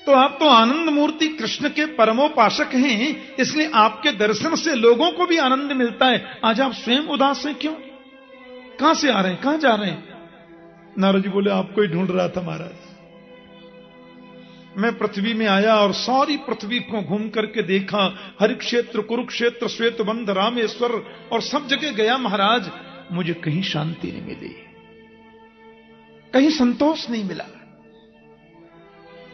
तो आप तो आनंद मूर्ति कृष्ण के परमोपासक हैं, इसलिए आपके दर्शन से लोगों को भी आनंद मिलता है। आज आप स्वयं उदास हैं, क्यों? कहां से आ रहे हैं, कहां जा रहे हैं? नारद जी बोले, आपको ही ढूंढ रहा था महाराज। मैं पृथ्वी में आया और सारी पृथ्वी को घूम करके देखा, हरिक्षेत्र, कुरुक्षेत्र, श्वेतबंध, रामेश्वर और सब जगह गया महाराज, मुझे कहीं शांति नहीं मिली, कहीं संतोष नहीं मिला।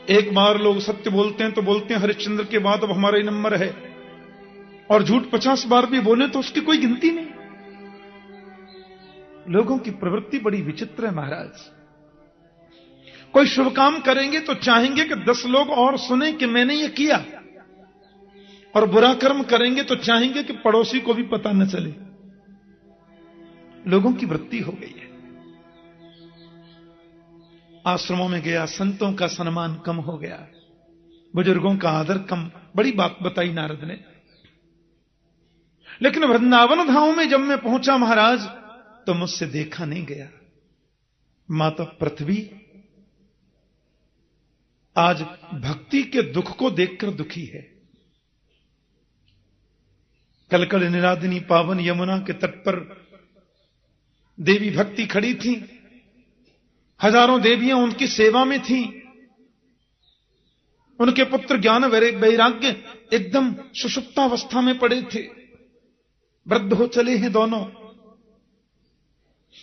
एक बार लोग सत्य बोलते हैं तो बोलते हैं हरिश्चंद्र के बाद अब हमारा ही नंबर है, और झूठ 50 बार भी बोले तो उसकी कोई गिनती नहीं। लोगों की प्रवृत्ति बड़ी विचित्र है महाराज। कोई शुभ काम करेंगे तो चाहेंगे कि 10 लोग और सुने कि मैंने ये किया, और बुरा कर्म करेंगे तो चाहेंगे कि पड़ोसी को भी पता न चले। लोगों की वृत्ति हो गई है। आश्रमों में गया, संतों का सम्मान कम हो गया, बुजुर्गों का आदर कम। बड़ी बात बताई नारद ने। लेकिन वृंदावन धाम में जब मैं पहुंचा महाराज, तो मुझसे देखा नहीं गया। माता पृथ्वी आज भक्ति के दुख को देखकर दुखी है। कलकल निरादिनी पावन यमुना के तट पर देवी भक्ति खड़ी थी, हजारों देवियां उनकी सेवा में थीं। उनके पुत्र ज्ञान वैराग्य एकदम सुषुप्तावस्था में पड़े थे, वृद्ध हो चले हैं दोनों।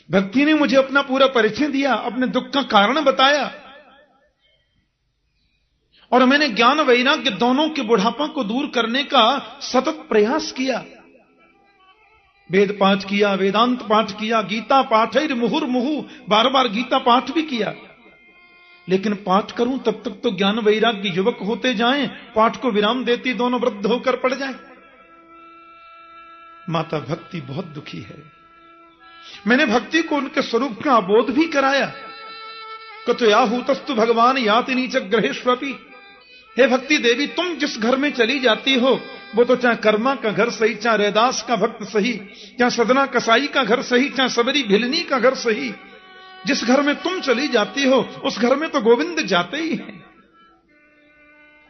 भक्ति ने मुझे अपना पूरा परिचय दिया, अपने दुख का कारण बताया, और मैंने ज्ञान वैराग्य दोनों के बुढ़ापा को दूर करने का सतत प्रयास किया। वेद पाठ किया, वेदांत पाठ किया, गीता पाठ है मुहुर्मुहु, बार बार गीता पाठ भी किया। लेकिन पाठ करूं तब तक तो ज्ञान वैराग्य युवक होते जाएं, पाठ को विराम देती दोनों वृद्ध होकर पड़ जाएं। माता भक्ति बहुत दुखी है। मैंने भक्ति को उनके स्वरूप का अबोध भी कराया। कतो याहूतस्तु भगवान याति नीच ग्रहेष्वपि। हे भक्ति देवी, तुम जिस घर में चली जाती हो, वो तो चाहे कर्मा का घर सही, चाहे रैदास का भक्त सही, चाहे सदना कसाई का घर सही, चाहे सबरी भिलनी का घर सही, जिस घर में तुम चली जाती हो उस घर में तो गोविंद जाते ही हैं।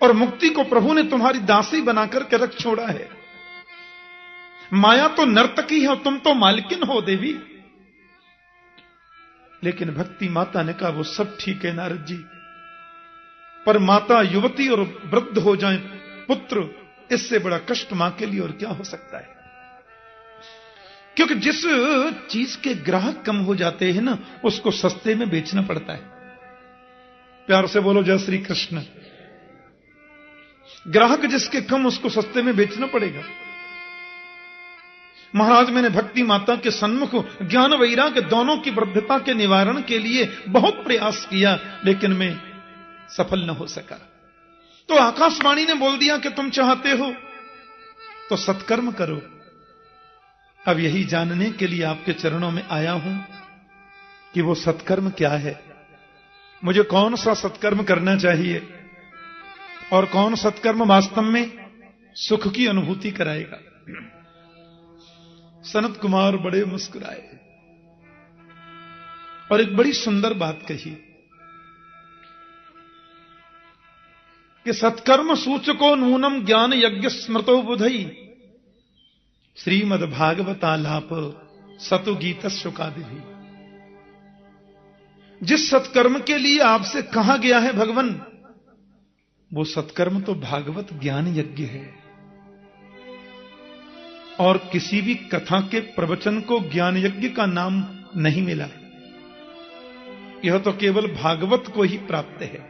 और मुक्ति को प्रभु ने तुम्हारी दासी बनाकर के रख छोड़ा है। माया तो नर्तकी है और तुम तो मालकिन हो देवी। लेकिन भक्ति माता ने कहा, वो सब ठीक है नारद जी, पर माता युवती और वृद्ध हो जाए पुत्र, इससे बड़ा कष्ट मां के लिए और क्या हो सकता है। क्योंकि जिस चीज के ग्राहक कम हो जाते हैं ना, उसको सस्ते में बेचना पड़ता है। प्यार से बोलो जय श्री कृष्ण। ग्राहक जिसके कम, उसको सस्ते में बेचना पड़ेगा। महाराज, मैंने भक्ति माता के सन्मुख ज्ञान वैराग्य दोनों की वृद्धता के निवारण के लिए बहुत प्रयास किया, लेकिन मैं सफल न हो सका। तो आकाशवाणी ने बोल दिया कि तुम चाहते हो तो सत्कर्म करो। अब यही जानने के लिए आपके चरणों में आया हूं कि वो सत्कर्म क्या है, मुझे कौन सा सत्कर्म करना चाहिए, और कौन सत्कर्म वास्तव में सुख की अनुभूति कराएगा। सनत कुमार बड़े मुस्कुराए और एक बड़ी सुंदर बात कही कि सत्कर्म सूचको नूनम ज्ञान यज्ञ स्मृतो बुधई श्रीमद् भागवतालाप सतु गीत शुकादि। जिस सत्कर्म के लिए आपसे कहा गया है भगवान, वो सत्कर्म तो भागवत ज्ञान यज्ञ है। और किसी भी कथा के प्रवचन को ज्ञान यज्ञ का नाम नहीं मिला। यह तो केवल भागवत को ही प्राप्त है।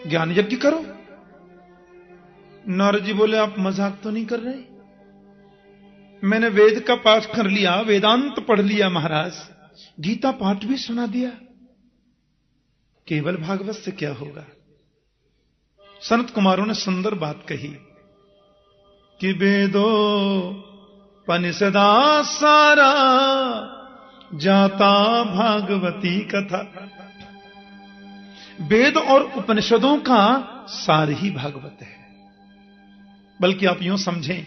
ज्ञान यज्ञ करो। नारद जी बोले, आप मजाक तो नहीं कर रहे? मैंने वेद का पाठ कर लिया, वेदांत पढ़ लिया महाराज, गीता पाठ भी सुना दिया, केवल भागवत से क्या होगा? सनत कुमारों ने सुंदर बात कही कि वेदो पनिषदा सारा जाता भागवती कथा। वेद और उपनिषदों का सार ही भागवत है। बल्कि आप यूं समझें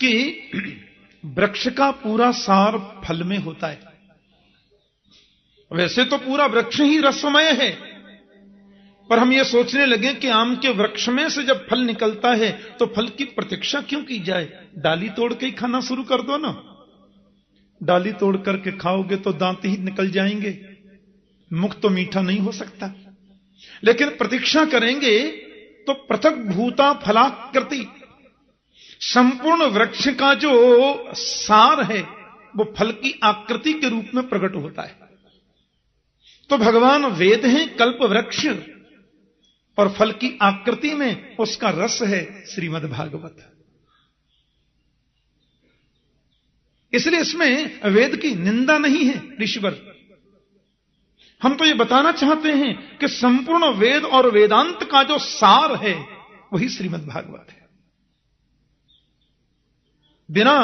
कि वृक्ष का पूरा सार फल में होता है। वैसे तो पूरा वृक्ष ही रसमय है, पर हम ये सोचने लगे कि आम के वृक्ष में से जब फल निकलता है तो फल की प्रतीक्षा क्यों की जाए, डाली तोड़ के ही खाना शुरू कर दो ना। डाली तोड़ करके खाओगे तो दांत ही निकल जाएंगे, मुख तो मीठा नहीं हो सकता। लेकिन प्रतीक्षा करेंगे तो पृथक भूता फलाकृति, संपूर्ण वृक्ष का जो सार है वो फल की आकृति के रूप में प्रकट होता है। तो भगवान वेद हैं कल्प वृक्ष, और फल की आकृति में उसका रस है श्रीमद् भागवत। इसलिए इसमें वेद की निंदा नहीं है ऋषिवर। हम तो ये बताना चाहते हैं कि संपूर्ण वेद और वेदांत का जो सार है वही श्रीमद् भागवत है। बिना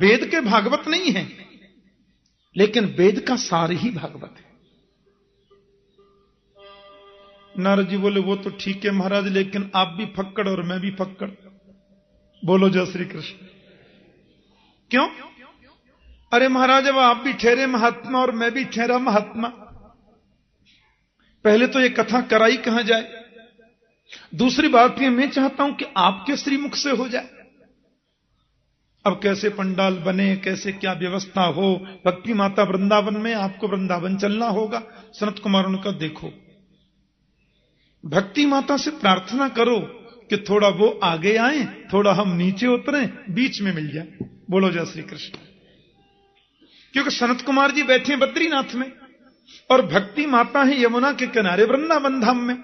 वेद के भागवत नहीं है, लेकिन वेद का सार ही भागवत है। नारद जी बोले वो तो ठीक है महाराज, लेकिन आप भी फक्कड़ और मैं भी फक्कड़। बोलो जय श्री कृष्ण। क्यों? अरे महाराज अब आप भी ठहरे महात्मा और मैं भी ठहरा महात्मा, पहले तो ये कथा कराई कहां जाए। दूसरी बात ये मैं चाहता हूं कि आपके श्रीमुख से हो जाए। अब कैसे पंडाल बने, कैसे क्या व्यवस्था हो, भक्ति माता वृंदावन में, आपको वृंदावन चलना होगा। सनत कुमार उनका देखो, भक्ति माता से प्रार्थना करो कि थोड़ा वो आगे आए, थोड़ा हम नीचे उतरें, बीच में मिल जाए। बोलो जय श्री कृष्ण। क्योंकि सनत कुमार जी बैठे बद्रीनाथ में और भक्ति माता है यमुना के किनारे वृंदावन धाम में,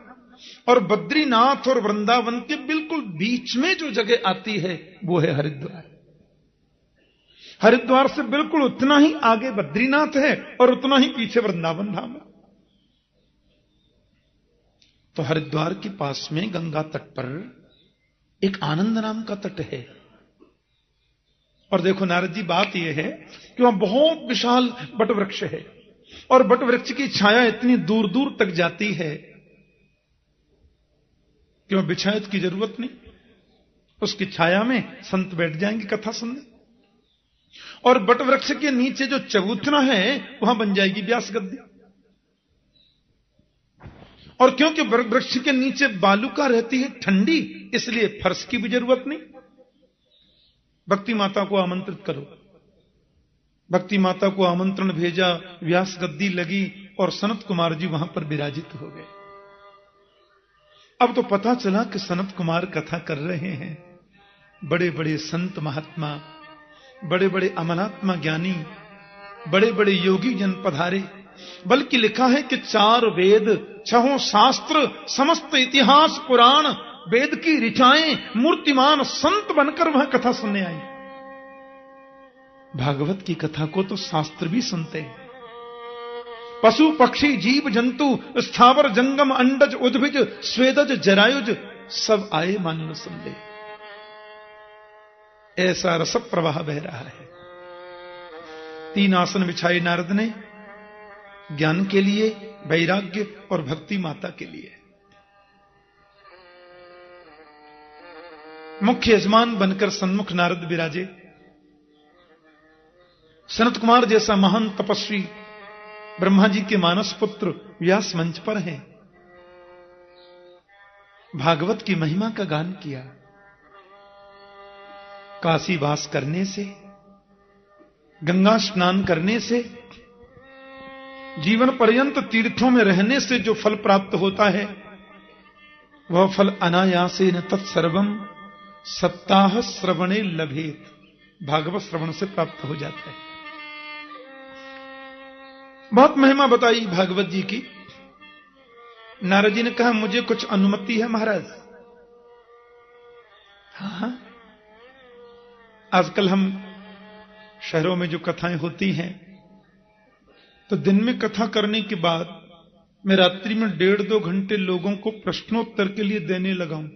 और बद्रीनाथ और वृंदावन के बिल्कुल बीच में जो जगह आती है वो है हरिद्वार। हरिद्वार से बिल्कुल उतना ही आगे बद्रीनाथ है और उतना ही पीछे वृंदावन धाम है। तो हरिद्वार के पास में गंगा तट पर एक आनंद नाम का तट है। और देखो नारद जी, बात यह है कि वहां बहुत विशाल बट वृक्ष है, और बट वृक्ष की छाया इतनी दूर दूर तक जाती है कि वहां बिछायत की जरूरत नहीं, उसकी छाया में संत बैठ जाएंगे कथा सुनने। और बट वृक्ष के नीचे जो चबूतरा है वहां बन जाएगी व्यास गद्दी। और क्योंकि वृक्ष के नीचे बालुका रहती है ठंडी, इसलिए फर्श की भी जरूरत नहीं। भक्ति माता को आमंत्रित करो। भक्ति माता को आमंत्रण भेजा, व्यास गद्दी लगी और सनत कुमार जी वहां पर विराजित हो गए। अब तो पता चला कि सनत कुमार कथा कर रहे हैं। बड़े बड़े संत महात्मा, बड़े बड़े अमलात्मा ज्ञानी, बड़े बड़े योगी जन पधारे। बल्कि लिखा है कि 4 वेद, 6 शास्त्र, समस्त इतिहास पुराण, वेद की ऋचाएं, मूर्तिमान संत बनकर वहां कथा सुनने आई। भागवत की कथा को तो शास्त्र भी सुनते हैं। पशु पक्षी जीव जंतु, स्थावर जंगम, अंडज उद्भिज, स्वेदज जरायुज, सब आए मान सुन ले। ऐसा रस प्रवाह बह रहा है। 3 आसन बिछाए नारद ने, ज्ञान के लिए, वैराग्य और भक्ति माता के लिए। मुख्य यजमान बनकर सन्मुख नारद विराजे। सनत कुमार जैसा महान तपस्वी ब्रह्मा जी के मानस पुत्र व्यास मंच पर हैं। भागवत की महिमा का गान किया। काशी वास करने से, गंगा स्नान करने से, जीवन पर्यंत तीर्थों में रहने से जो फल प्राप्त होता है वह फल अनायासेन तत्सर्वम सप्ताह श्रवणे लभेत। भागवत श्रवण से प्राप्त हो जाता है। बहुत महिमा बताई भागवत जी की। नारद जी ने कहा मुझे कुछ अनुमति है महाराज। हाँ, आजकल हम शहरों में जो कथाएं होती हैं तो दिन में कथा करने के बाद मैं रात्रि में 1.5-2 घंटे लोगों को प्रश्नोत्तर के लिए देने लगा हूं,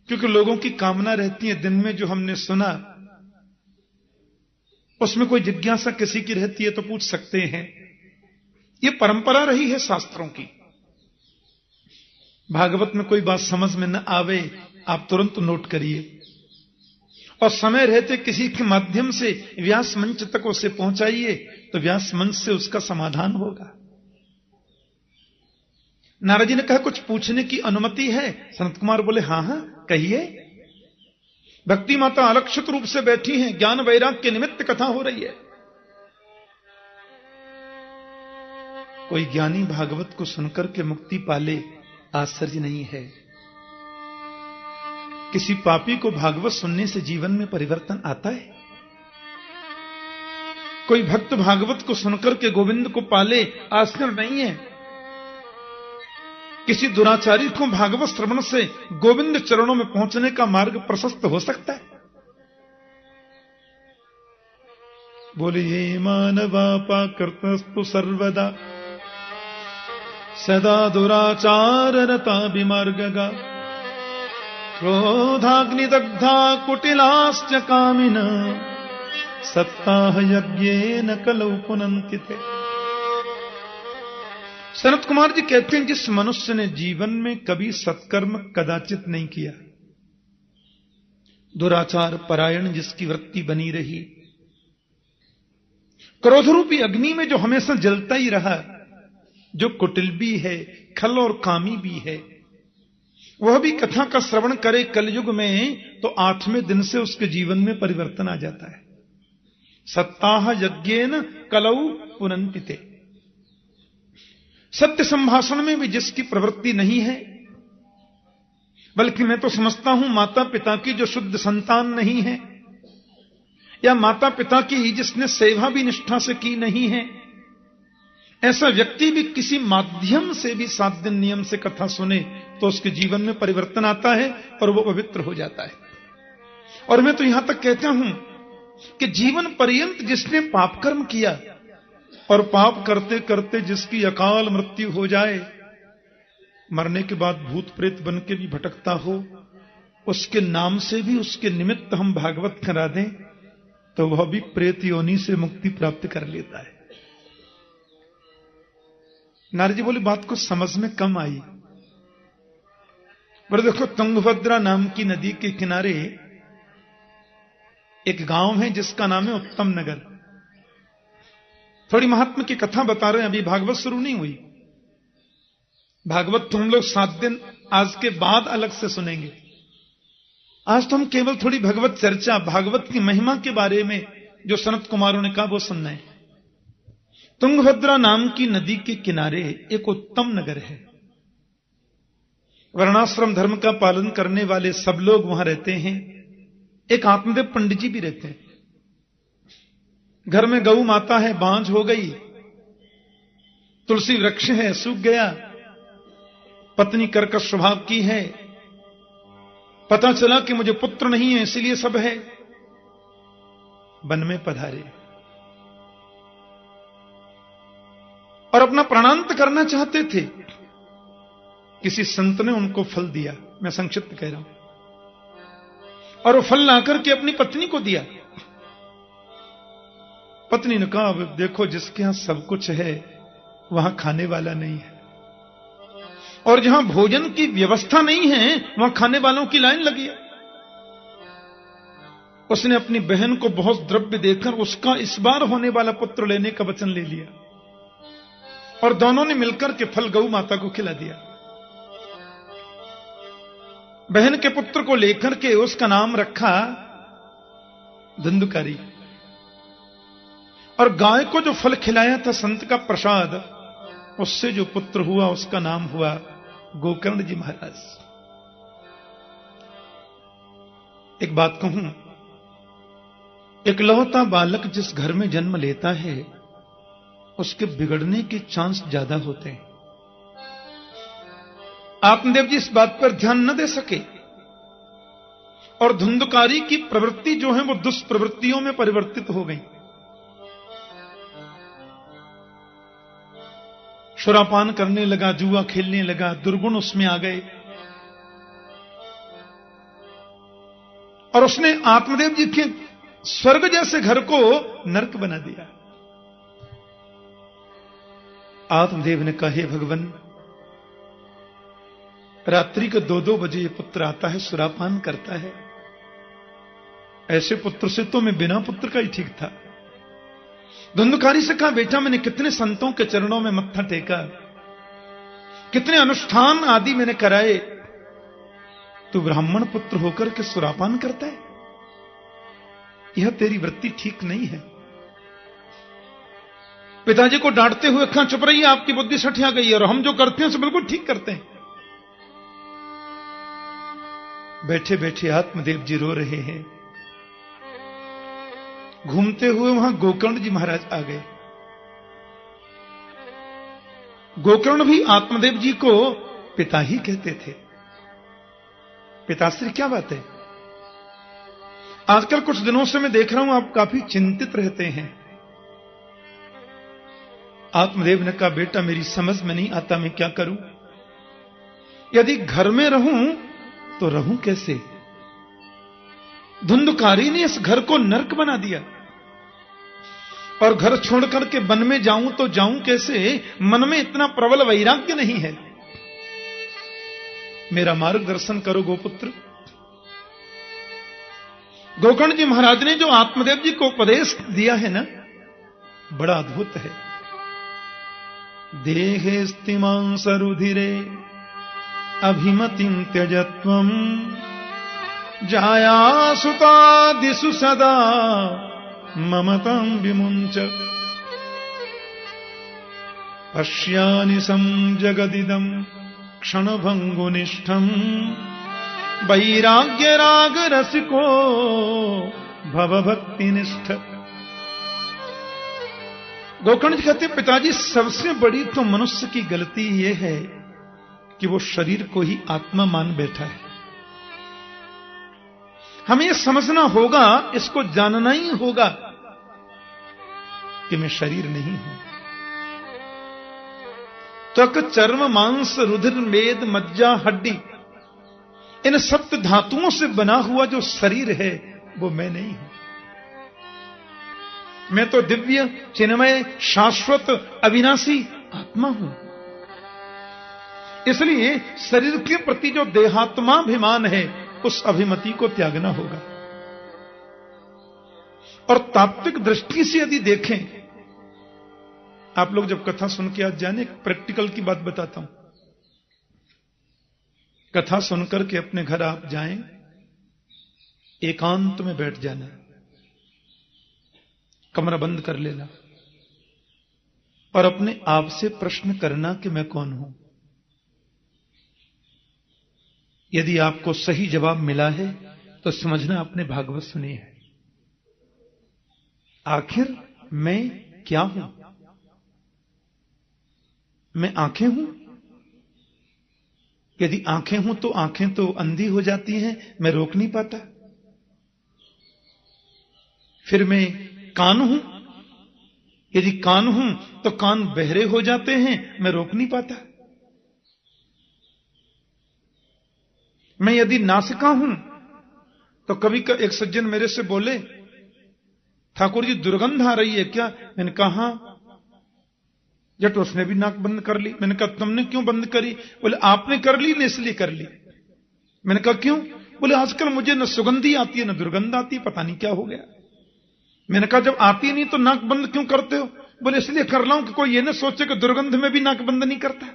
क्योंकि लोगों की कामना रहती है दिन में जो हमने सुना उसमें कोई जिज्ञासा किसी की रहती है तो पूछ सकते हैं। ये परंपरा रही है शास्त्रों की। भागवत में कोई बात समझ में न आवे आप तुरंत नोट करिए और समय रहते किसी के माध्यम से व्यास मंच तक उसे पहुंचाइए तो व्यास मंच से उसका समाधान होगा। नारद जी ने कहा कुछ पूछने की अनुमति है? सनत कुमार बोले हां हां कहिए। भक्ति माता अलक्षित रूप से बैठी हैं, ज्ञान वैराग्य के निमित्त कथा हो रही है। कोई ज्ञानी भागवत को सुनकर के मुक्ति पाले आश्चर्य नहीं है। किसी पापी को भागवत सुनने से जीवन में परिवर्तन आता है? कोई भक्त भागवत को सुनकर के गोविंद को पाले आश्चर्य नहीं है। किसी दुराचारी को भागवत श्रवण से गोविंद चरणों में पहुंचने का मार्ग प्रशस्त हो सकता है? बोले ये मानवापा कर्तस्तु सर्वदा सदा दुराचार रता विमार्गगा क्रोधाग्निदग्धा कुटिलाश्च कामिन सप्ताह यज्ञेन कलौ पुनन्ति ते। सनत कुमार जी कहते हैं जिस मनुष्य ने जीवन में कभी सत्कर्म कदाचित नहीं किया, दुराचार परायण जिसकी वृत्ति बनी रही, क्रोध रूपी अग्नि में जो हमेशा जलता ही रहा, जो कुटिल भी है, खल और कामी भी है, वह भी कथा का श्रवण करे कलयुग में तो 8वें दिन से उसके जीवन में परिवर्तन आ जाता है। सप्ताह यज्ञेन कलौ पुनन्ति ते। सत्य संभाषण में भी जिसकी प्रवृत्ति नहीं है, बल्कि मैं तो समझता हूं माता पिता की जो शुद्ध संतान नहीं है, या माता पिता की जिसने सेवा भी निष्ठा से की नहीं है, ऐसा व्यक्ति भी किसी माध्यम से भी 7 दिन नियम से कथा सुने तो उसके जीवन में परिवर्तन आता है और वो पवित्र हो जाता है। और मैं तो यहां तक कहता हूं कि जीवन पर्यंत जिसने पाप कर्म किया और पाप करते करते जिसकी अकाल मृत्यु हो जाए, मरने के बाद भूत प्रेत बन के भी भटकता हो, उसके नाम से भी उसके निमित्त हम भागवत करा दें तो वह भी प्रेत योनि से मुक्ति प्राप्त कर लेता है। नारद जी बोले बात को समझ में कम आई। पर देखो तुंगभद्रा नाम की नदी के किनारे एक गांव है जिसका नाम है उत्तम नगर। थोड़ी महात्मा की कथा बता रहे हैं, अभी भागवत शुरू नहीं हुई। भागवत तो हम लोग 7 दिन आज के बाद अलग से सुनेंगे। आज तो हम केवल थोड़ी भगवत चर्चा, भागवत की महिमा के बारे में जो सनत कुमारों ने कहा वो सुनना है। तुंगभद्रा नाम की नदी के किनारे एक उत्तम नगर है। वर्णाश्रम धर्म का पालन करने वाले सब लोग वहां रहते हैं। एक आत्मदेव पंडित जी भी रहते हैं। घर में गौ माता है, बांझ हो गई, तुलसी वृक्ष है, सूख गया, पत्नी कर्कश स्वभाव की है, पता चला कि मुझे पुत्र नहीं है इसलिए सब है। वन में पधारे और अपना प्राणांत करना चाहते थे। किसी संत ने उनको फल दिया, मैं संक्षिप्त कह रहा हूं, और वो फल लाकर के अपनी पत्नी को दिया। पत्नी ने कहा अब देखो जिसके यहां सब कुछ है वहां खाने वाला नहीं है, और जहां भोजन की व्यवस्था नहीं है वहां खाने वालों की लाइन लगी है। उसने अपनी बहन को बहुत द्रव्य देकर उसका इस बार होने वाला पुत्र लेने का वचन ले लिया और दोनों ने मिलकर के फल गौ माता को खिला दिया। बहन के पुत्र को लेकर के उसका नाम रखा धुंधुकारी, और गाय को जो फल खिलाया था संत का प्रसाद, उससे जो पुत्र हुआ उसका नाम हुआ गोकर्ण जी महाराज। एक बात कहूं, इकलौता बालक जिस घर में जन्म लेता है उसके बिगड़ने के चांस ज्यादा होते हैं। आत्मदेव जी इस बात पर ध्यान न दे सके और धुंधकारी की प्रवृत्ति जो है वो दुष्प्रवृत्तियों में परिवर्तित हो गई। शरापान करने लगा, जुआ खेलने लगा, दुर्गुण उसमें आ गए और उसने आत्मदेव जी के स्वर्ग जैसे घर को नरक बना दिया। आत्मदेव ने कहा हे भगवान, रात्रि के 2-2 बजे ये पुत्र आता है, सुरापान करता है, ऐसे पुत्र से तो मैं बिना पुत्र का ही ठीक था। धुंधुकारी से कहा, बेटा मैंने कितने संतों के चरणों में मत्था टेका, कितने अनुष्ठान आदि मैंने कराए, तू ब्राह्मण पुत्र होकर के सुरापान करता है? यह तेरी वृत्ति ठीक नहीं है। पिताजी को डांटते हुए कहा, चुप रहिए, आपकी बुद्धि सठिया गई है और हम जो करते हैं उसे बिल्कुल ठीक करते हैं। बैठे बैठे आत्मदेव जी रो रहे हैं। घूमते हुए वहां गोकर्ण जी महाराज आ गए। गोकर्ण भी आत्मदेव जी को पिता ही कहते थे। पिताश्री, क्या बात है? आजकल कुछ दिनों से मैं देख रहा हूं आप काफी चिंतित रहते हैं। आत्मदेव ने कहा, बेटा मेरी समझ में नहीं आता, मैं क्या करूं? यदि घर में रहूं तो रहूं कैसे? धुंधुकारी ने इस घर को नरक बना दिया, और घर छोड़कर के वन में जाऊं तो जाऊं कैसे? मन में इतना प्रबल वैराग्य नहीं है। मेरा मार्गदर्शन करो गोपुत्र। गोकर्ण जी महाराज ने जो आत्मदेव जी को उपदेश दिया है ना, बड़ा अद्भुत है। देहे स्तिमांसरुधिरे अभिमतिं त्यजत्वं जाया सुतादिषु सदा ममतां विमुञ्च पश्यानि संजगदिदं क्षणभङ्गुनिष्ठं वैराग्यरागरसिको भवभक्तिनिष्ठ। गोकर्ण जी कहते, पिताजी सबसे बड़ी तो मनुष्य की गलती यह है कि वो शरीर को ही आत्मा मान बैठा है। हमें यह समझना होगा, इसको जानना ही होगा कि मैं शरीर नहीं हूं। त्वक चर्म मांस रुधिर मेद मज्जा हड्डी, इन सप्त धातुओं से बना हुआ जो शरीर है वो मैं नहीं हूं। मैं तो दिव्य चिन्मय शाश्वत अविनाशी आत्मा हूं। इसलिए शरीर के प्रति जो देहात्माभिमान है, उस अभिमति को त्यागना होगा। और तात्विक दृष्टि से यदि देखें, आप लोग जब कथा सुन के आज जाने, प्रैक्टिकल की बात बताता हूं। कथा सुनकर के अपने घर आप जाएं, एकांत में बैठ जाना, कमरा बंद कर लेना और अपने आप से प्रश्न करना कि मैं कौन हूं। यदि आपको सही जवाब मिला है तो समझना आपने भागवत सुनी है। आखिर मैं क्या हूं? मैं आंखें हूं? यदि आंखें हूं तो आंखें तो अंधी हो जाती हैं, मैं रोक नहीं पाता। फिर मैं कान हूं? यदि कान हूं तो कान बहरे हो जाते हैं, मैं रोक नहीं पाता। मैं यदि नासिका हूं तो कभी एक सज्जन मेरे से बोले, ठाकुर जी दुर्गंध आ रही है क्या? मैंने कहा जट उसने भी नाक बंद कर ली। मैंने कहा तुमने क्यों बंद करी? बोले आपने कर ली न इसलिए कर ली। मैंने कहा क्यों? बोले आजकल मुझे न सुगंधी आती है न दुर्गंध आती, पता नहीं क्या हो गया। मैंने कहा जब आती नहीं तो नाक बंद क्यों करते हो? बोले इसलिए कर रहा हूं कि कोई ये न सोचे कि दुर्गंध में भी नाक बंद नहीं करता।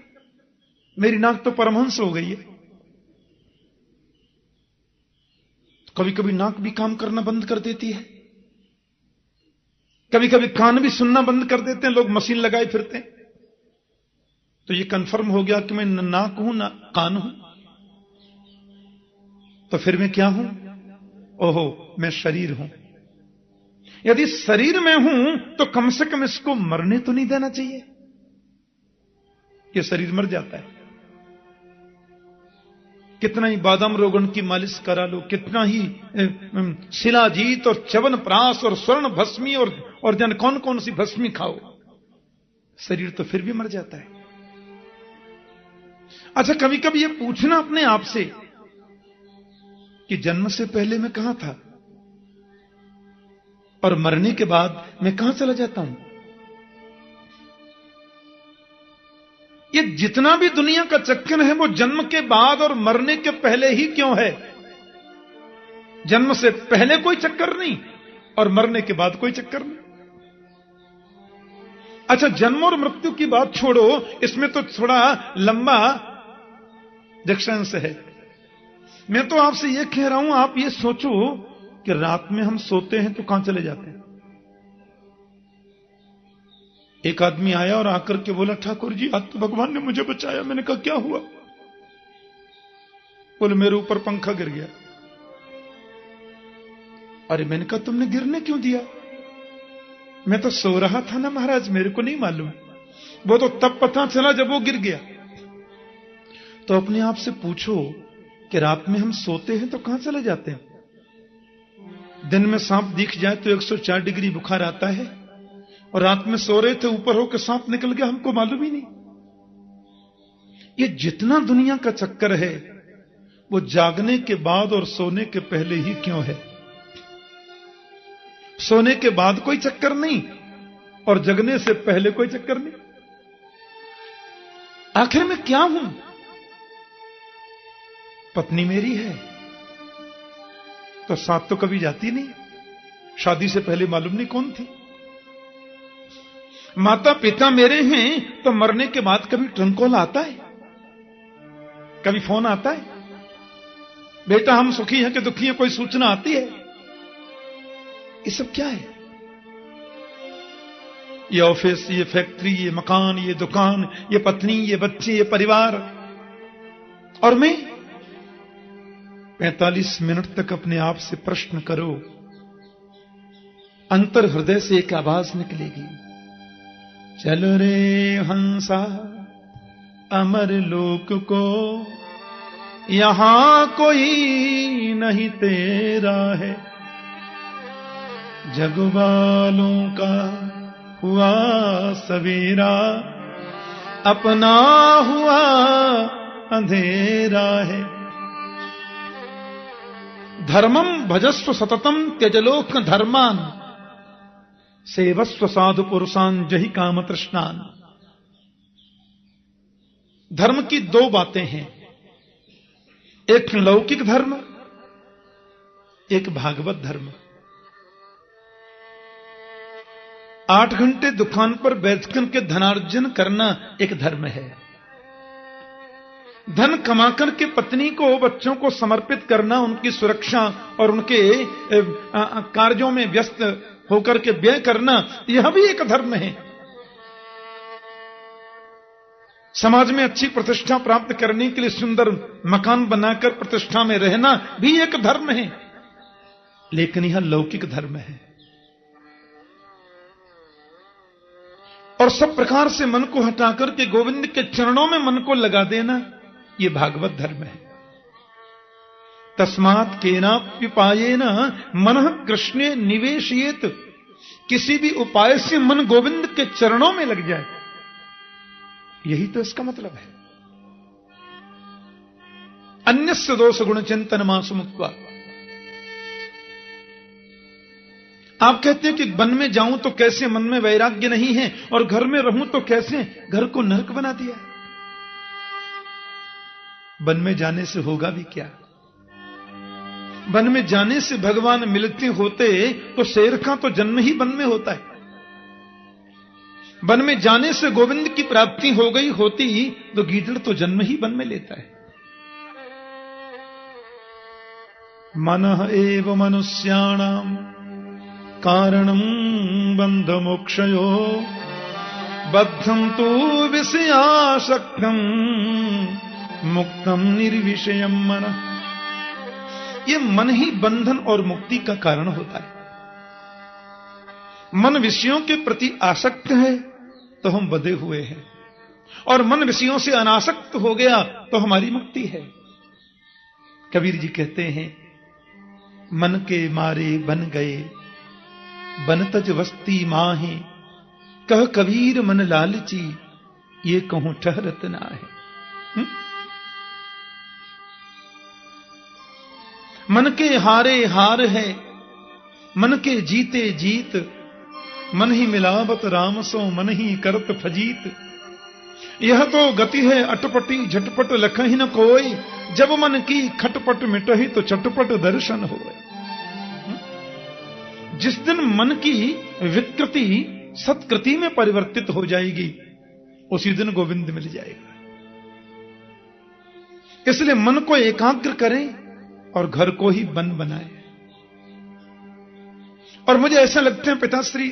मेरी नाक तो परमहंस हो गई है। कभी कभी नाक भी काम करना बंद कर देती है, कभी कभी कान भी सुनना बंद कर देते हैं, लोग मशीन लगाए फिरते हैं। तो ये कंफर्म हो गया कि मैं न नाक हूं न कान हूं। तो फिर मैं क्या हूं? ओहो, मैं शरीर हूं। यदि शरीर में हूं तो कम से कम इसको मरने तो नहीं देना चाहिए। ये शरीर मर जाता है। कितना ही बादाम रोगन की मालिश करा लो, कितना ही शिलाजीत और च्यवन प्राश और स्वर्ण भस्मी और जन कौन कौन सी भस्मी खाओ, शरीर तो फिर भी मर जाता है। अच्छा, कभी कभी ये पूछना अपने आप से कि जन्म से पहले मैं कहां था और मरने के बाद मैं कहां चला जाता हूं? ये जितना भी दुनिया का चक्कर है वो जन्म के बाद और मरने के पहले ही क्यों है? जन्म से पहले कोई चक्कर नहीं और मरने के बाद कोई चक्कर नहीं। अच्छा, जन्म और मृत्यु की बात छोड़ो, इसमें तो थोड़ा लंबा डिस्टेंस है। मैं तो आपसे यह कह रहा हूं, आप ये सोचो कि रात में हम सोते हैं तो कहां चले जाते हैं। एक आदमी आया और आकर के बोला, ठाकुर जी आज तो भगवान ने मुझे बचाया। मैंने कहा क्या हुआ? बोले मेरे ऊपर पंखा गिर गया। अरे मैंने कहा तुमने गिरने क्यों दिया? मैं तो सो रहा था ना महाराज, मेरे को नहीं मालूम। वो तो तब पता चला जब वो गिर गया। तो अपने आप से पूछो कि रात में हम सोते हैं तो कहां चले जाते हैं? दिन में सांप दिख जाए तो 104 डिग्री बुखार आता है, और रात में सो रहे थे ऊपर होकर सांप निकल गया, हमको मालूम ही नहीं। ये जितना दुनिया का चक्कर है वो जागने के बाद और सोने के पहले ही क्यों है? सोने के बाद कोई चक्कर नहीं और जगने से पहले कोई चक्कर नहीं। आखिर में क्या हूं? पत्नी मेरी है तो साथ तो कभी जाती नहीं, शादी से पहले मालूम नहीं कौन थी। माता पिता मेरे हैं तो मरने के बाद कभी ट्रंक कॉल आता है, कभी फोन आता है, बेटा हम सुखी हैं कि दुखी हैं, कोई सूचना आती है? ये सब क्या है? ये ऑफिस, ये फैक्ट्री, ये मकान, ये दुकान, ये पत्नी, ये बच्चे, ये परिवार। और मैं 45 मिनट तक अपने आप से प्रश्न करो, अंतर हृदय से एक आवाज निकलेगी, चलो रे हंसा अमर लोक को, यहां कोई नहीं तेरा है। जग वालों का हुआ सवेरा, अपना हुआ अंधेरा है। धर्मम भजस्व सततम त्यजलोक धर्मान, सेवस्व साधु पुरुषान जहि काम तृष्णान। धर्म की दो बातें हैं, एक लौकिक धर्म, एक भागवत धर्म। 8 घंटे दुकान पर बैठकर के धनार्जन करना एक धर्म है। धन कमाकर के पत्नी को, बच्चों को समर्पित करना, उनकी सुरक्षा और उनके कार्यों में व्यस्त होकर के व्यय करना, यह भी एक धर्म है। समाज में अच्छी प्रतिष्ठा प्राप्त करने के लिए सुंदर मकान बनाकर प्रतिष्ठा में रहना भी एक धर्म है, लेकिन यह लौकिक धर्म है। और सब प्रकार से मन को हटाकर के गोविंद के चरणों में मन को लगा देना, यह भागवत धर्म है। तस्मात् केनाप्युपायेन मनः कृष्णे निवेशयेत, किसी भी उपाय से मन गोविंद के चरणों में लग जाए, यही तो इसका मतलब है। अन्यस्य दोष गुण चिंतन मासु मुक्त्वा। आप कहते हैं कि वन में जाऊं तो कैसे, मन में वैराग्य नहीं है, और घर में रहूं तो कैसे, घर को नरक बना दिया। वन में जाने से होगा भी क्या? वन में जाने से भगवान मिलते होते तो शेर का तो जन्म ही वन में होता है। वन में जाने से गोविंद की प्राप्ति हो गई होती तो गीदड़ तो जन्म ही वन में लेता है। मनः एव मनुष्याणाम कारणं बंध मोक्षयो, बद्धं तु विषयासक्तं मुक्तम निर्विषयम मनः। ये मन ही बंधन और मुक्ति का कारण होता है। मन विषयों के प्रति आसक्त है तो हम बंधे हुए हैं, और मन विषयों से अनासक्त हो गया तो हमारी मुक्ति है। कबीर जी कहते हैं, मन के मारे बन गए बन तज वस्ती माहे, कह कबीर मन लालची ये कहूं ठहरत ना है। मन के हारे हार है, मन के जीते जीत, मन ही मिलावत राम सो मन ही करत फजीत। यह तो गति है अटपटी झटपट लखहि न कोई, जब मन की खटपट मिटहि तो चटपट दर्शन होए। जिस दिन मन की विकृति सत्कृति में परिवर्तित हो जाएगी, उसी दिन गोविंद मिल जाएगा। इसलिए मन को एकाग्र करें और घर को ही वन बनाएं। और मुझे ऐसा लगता है पिताश्री,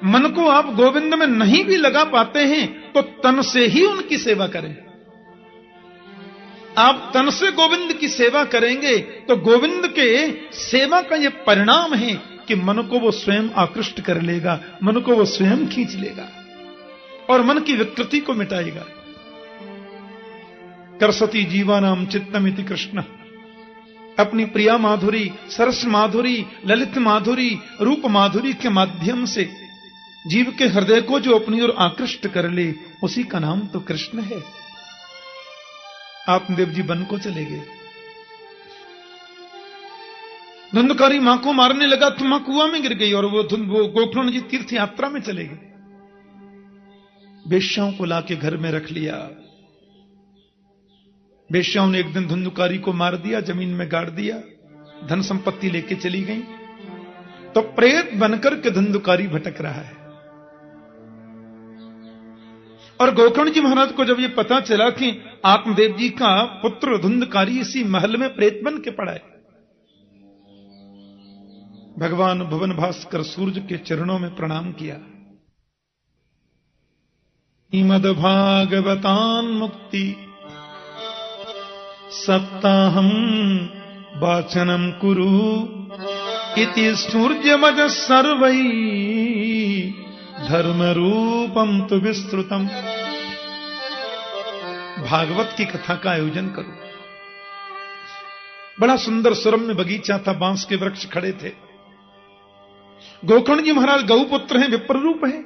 मन को आप गोविंद में नहीं भी लगा पाते हैं तो तन से ही उनकी सेवा करें। आप तन से गोविंद की सेवा करेंगे तो गोविंद के सेवा का यह परिणाम है कि मन को वो स्वयं आकृष्ट कर लेगा, मन को वो स्वयं खींच लेगा और मन की विकृति को मिटाएगा। करसती जीवानाम चित्तमिति कृष्ण, अपनी प्रिया माधुरी, सरस माधुरी, ललित माधुरी, रूप माधुरी के माध्यम से जीव के हृदय को जो अपनी ओर आकृष्ट कर ले, उसी का नाम तो कृष्ण है। आत्मदेव जी वन को चले गए। धुंधकारी मां को मारने लगा तो मां कुआं में गिर गई और वो गोकर्ण जी तीर्थ यात्रा में चले गए। वेश्याओं को लाके घर में रख लिया। वेश्याओं ने एक दिन धुंधकारी को मार दिया, जमीन में गाड़ दिया, धन संपत्ति लेके चली गई। तो प्रेत बनकर के धुंधकारी भटक रहा है। और गोकर्ण जी महाराज को जब ये पता चला कि आत्मदेव जी का पुत्र धुंधकारी इसी महल में प्रेत बन के पड़ा है, भगवान भुवन भास्कर सूर्य के चरणों में प्रणाम किया। श्रीमद् भागवतान मुक्ति सप्ताहम वाचनम कुरु इति सूर्यमज सर्वै धर्म रूपम तु विस्तृतम। भागवत की कथा का आयोजन करो। बड़ा सुंदर सुरम्य बगीचा था, बांस के वृक्ष खड़े थे। गोकर्ण जी महाराज गौपुत्र हैं, विप्र रूप हैं,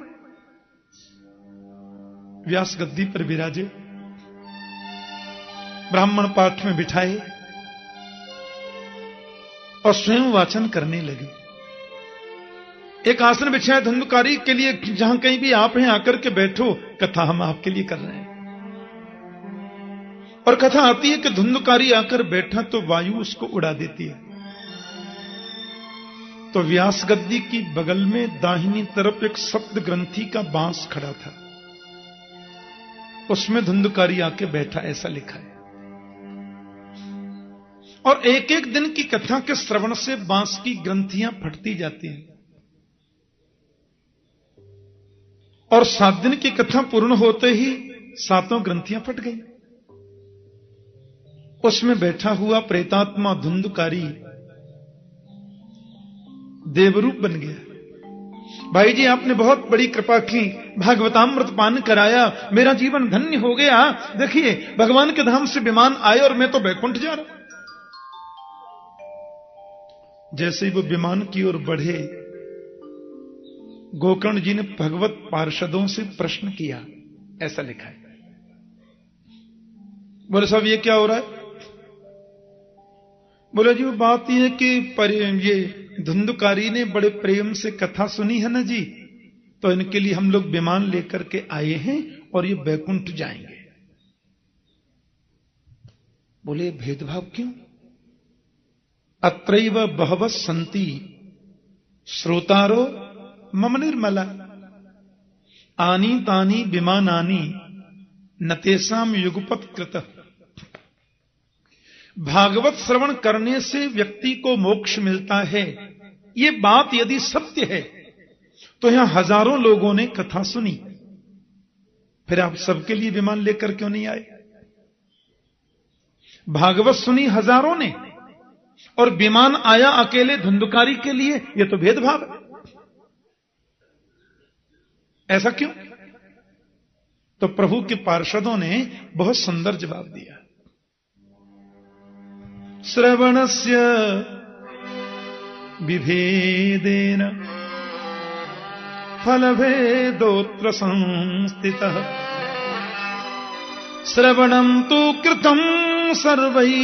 व्यास गद्दी पर विराजे, ब्राह्मण पाठ में बिठाए और स्वयं वाचन करने लगे। एक आसन बिछाया धुंधकारी के लिए, जहां कहीं भी आप हैं आकर के बैठो, कथा हम आपके लिए कर रहे हैं। और कथा आती है कि धुंधकारी आकर बैठा तो वायु उसको उड़ा देती है। तो व्यास गद्दी की बगल में दाहिनी तरफ एक सप्त ग्रंथि का बांस खड़ा था, उसमें धुंधकारी आके बैठा, ऐसा लिखा है। और एक एक दिन की कथा के श्रवण से बांस की ग्रंथियां फटती जाती हैं। और 7 दिन की कथा पूर्ण होते ही 7 ग्रंथियां फट गई। उसमें बैठा हुआ प्रेतात्मा धुंधकारी देवरूप बन गया। भाई जी, आपने बहुत बड़ी कृपा की, भागवतामृत पान कराया, मेरा जीवन धन्य हो गया। देखिए, भगवान के धाम से विमान आए और मैं तो बैकुंठ जा रहा हूं। जैसे ही वो विमान की ओर बढ़े, गोकर्ण जी ने भगवत पार्षदों से प्रश्न किया, ऐसा लिखा है। बोले साहब ये क्या हो रहा है? बोले जी वो बात यह है कि ये धुंधकारी ने बड़े प्रेम से कथा सुनी है ना जी, तो इनके लिए हम लोग विमान लेकर के आए हैं और ये बैकुंठ जाएंगे। बोले भेदभाव क्यों? अत्रैव बहवः सन्ति श्रोतारो मम निर्मला आनी तानी विमानानि न तेषां युगपत् कृतः। भागवत श्रवण करने से व्यक्ति को मोक्ष मिलता है, ये बात यदि सत्य है तो यहां हजारों लोगों ने कथा सुनी, फिर आप सबके लिए विमान लेकर क्यों नहीं आए? भागवत सुनी हजारों ने और विमान आया अकेले धुंधकारी के लिए, यह तो भेदभाव है। ऐसा क्यों? तो प्रभु के पार्षदों ने बहुत सुंदर जवाब दिया। श्रवणस्य विभेदेन फलभेदोऽत्र संस्थितः श्रवणं तु कृतं सर्वैः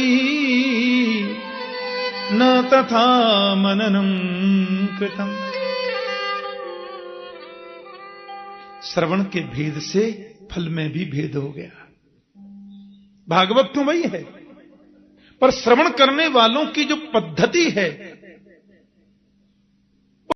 न तथा मननं कृतं। श्रवण के भेद से फल में भी भेद हो गया। भागवत तो वही है, पर श्रवण करने वालों की जो पद्धति है